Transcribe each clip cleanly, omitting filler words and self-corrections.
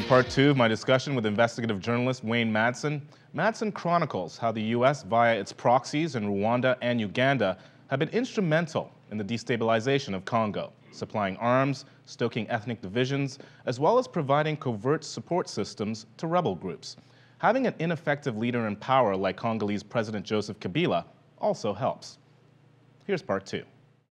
part two of my discussion with investigative journalist Wayne Madsen. Madsen chronicles how the U.S., via its proxies in Rwanda and Uganda, have been instrumental in the destabilization of Congo, supplying arms, stoking ethnic divisions, as well as providing covert support systems to rebel groups. Having an ineffective leader in power like Congolese President Joseph Kabila also helps. Here's part two.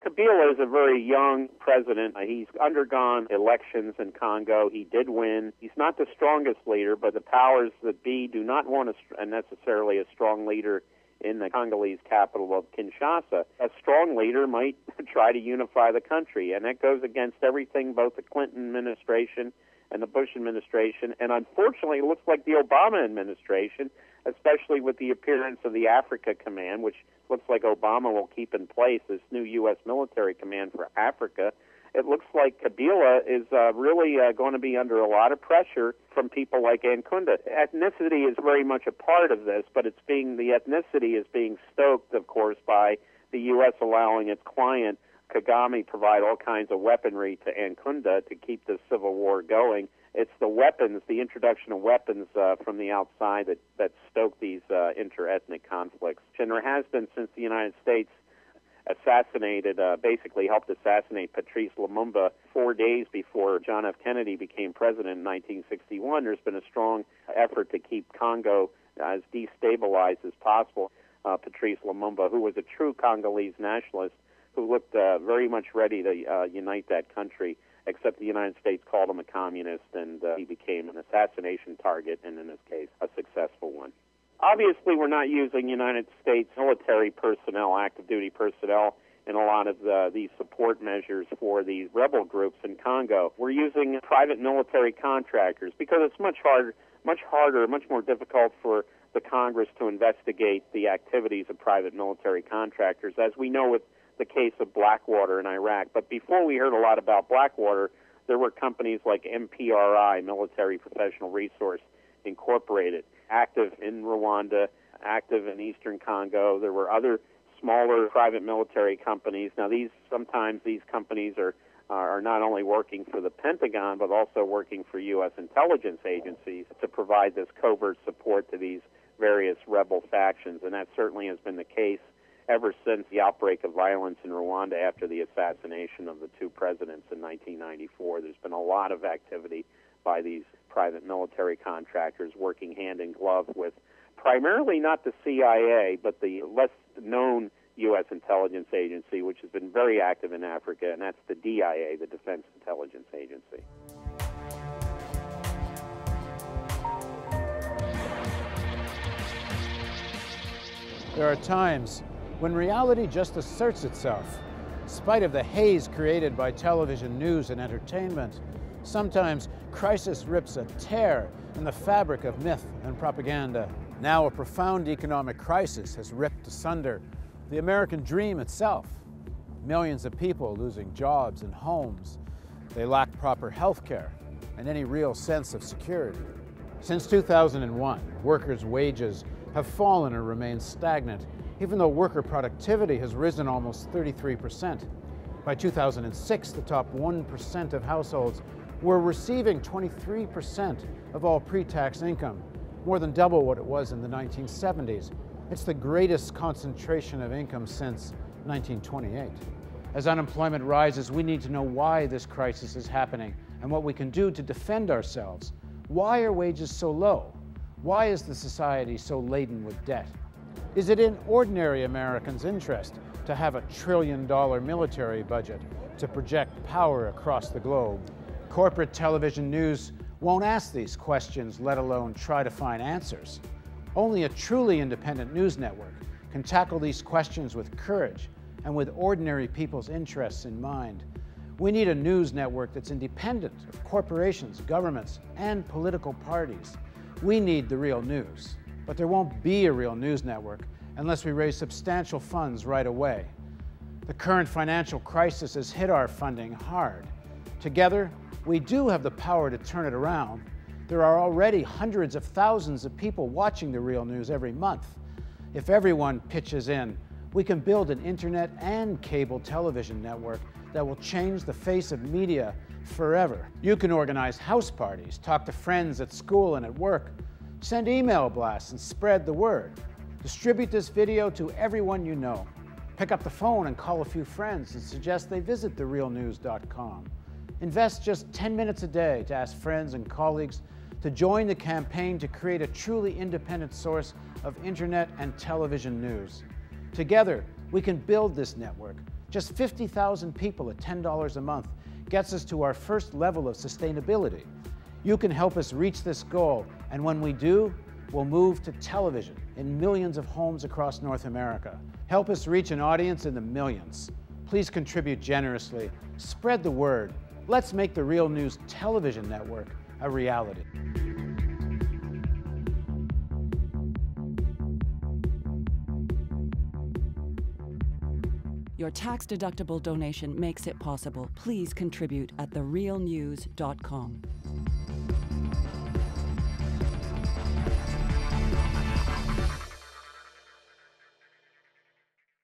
Kabila is a very young president. He's undergone elections in Congo. He did win. He's not the strongest leader, but the powers that be do not want necessarily a strong leader in the Congolese capital of Kinshasa. A strong leader might try to unify the country, and that goes against everything both the Clinton administration and the Bush administration, and unfortunately it looks like the Obama administration, especially with the appearance of the Africa Command, which looks like Obama will keep in place, this new U.S. military command for Africa. It looks like Kabila is really going to be under a lot of pressure from people like Nkunda. Ethnicity is very much a part of this, but the ethnicity is being stoked, of course, by the U.S. allowing its client, Kagame, provide all kinds of weaponry to Nkunda to keep the civil war going. It's the weapons, the introduction of weapons from the outside that stoke these inter-ethnic conflicts. And there has been, since the United States basically helped assassinate Patrice Lumumba 4 days before John F. Kennedy became president in 1961, there's been a strong effort to keep Congo as destabilized as possible. Patrice Lumumba, who was a true Congolese nationalist, who looked very much ready to unite that country, except the United States called him a communist, and he became an assassination target, and in this case, a successful one. Obviously, we're not using United States military personnel, active duty personnel, in a lot of these support measures for these rebel groups in Congo. We're using private military contractors because it's much harder, much more difficult for the Congress to investigate the activities of private military contractors, as we know with the case of Blackwater in Iraq. But before we heard a lot about Blackwater, there were companies like MPRI, Military Professional Resource Incorporated, active in Rwanda, active in eastern Congo. There were other smaller private military companies. Now, sometimes these companies are not only working for the Pentagon, but also working for U.S. intelligence agencies to provide this covert support to these various rebel factions, and that certainly has been the case ever since the outbreak of violence in Rwanda after the assassination of the two presidents in 1994. There's been a lot of activity by these private military contractors working hand in glove with primarily not the CIA, but the less known U.S. intelligence agency, which has been very active in Africa, and that's the DIA, the Defense Intelligence Agency. There are times when reality just asserts itself, in spite of the haze created by television news and entertainment. Sometimes crisis rips a tear in the fabric of myth and propaganda. Now a profound economic crisis has ripped asunder the American dream itself. Millions of people losing jobs and homes. They lack proper health care and any real sense of security. Since 2001, workers' wages have fallen or remained stagnant, even though worker productivity has risen almost 33%. By 2006, the top 1% of households were receiving 23% of all pre-tax income, more than double what it was in the 1970s. It's the greatest concentration of income since 1928. As unemployment rises, we need to know why this crisis is happening and what we can do to defend ourselves. Why are wages so low? Why is the society so laden with debt? Is it in ordinary Americans' interest to have $1 trillion military budget to project power across the globe? Corporate television news won't ask these questions, let alone try to find answers. Only a truly independent news network can tackle these questions with courage and with ordinary people's interests in mind. We need a news network that's independent of corporations, governments, and political parties. We need the real news. But there won't be a real news network unless we raise substantial funds right away. The current financial crisis has hit our funding hard. Together, we do have the power to turn it around. There are already hundreds of thousands of people watching the real news every month. If everyone pitches in, we can build an internet and cable television network that will change the face of media forever. You can organize house parties, talk to friends at school and at work, send email blasts and spread the word. Distribute this video to everyone you know. Pick up the phone and call a few friends and suggest they visit therealnews.com. Invest just 10 minutes a day to ask friends and colleagues to join the campaign to create a truly independent source of internet and television news. Together, we can build this network. Just 50,000 people at $10 a month gets us to our first level of sustainability. You can help us reach this goal, and when we do, we'll move to television in millions of homes across North America. Help us reach an audience in the millions. Please contribute generously. Spread the word. Let's make the Real News television network a reality. Your tax-deductible donation makes it possible. Please contribute at therealnews.com.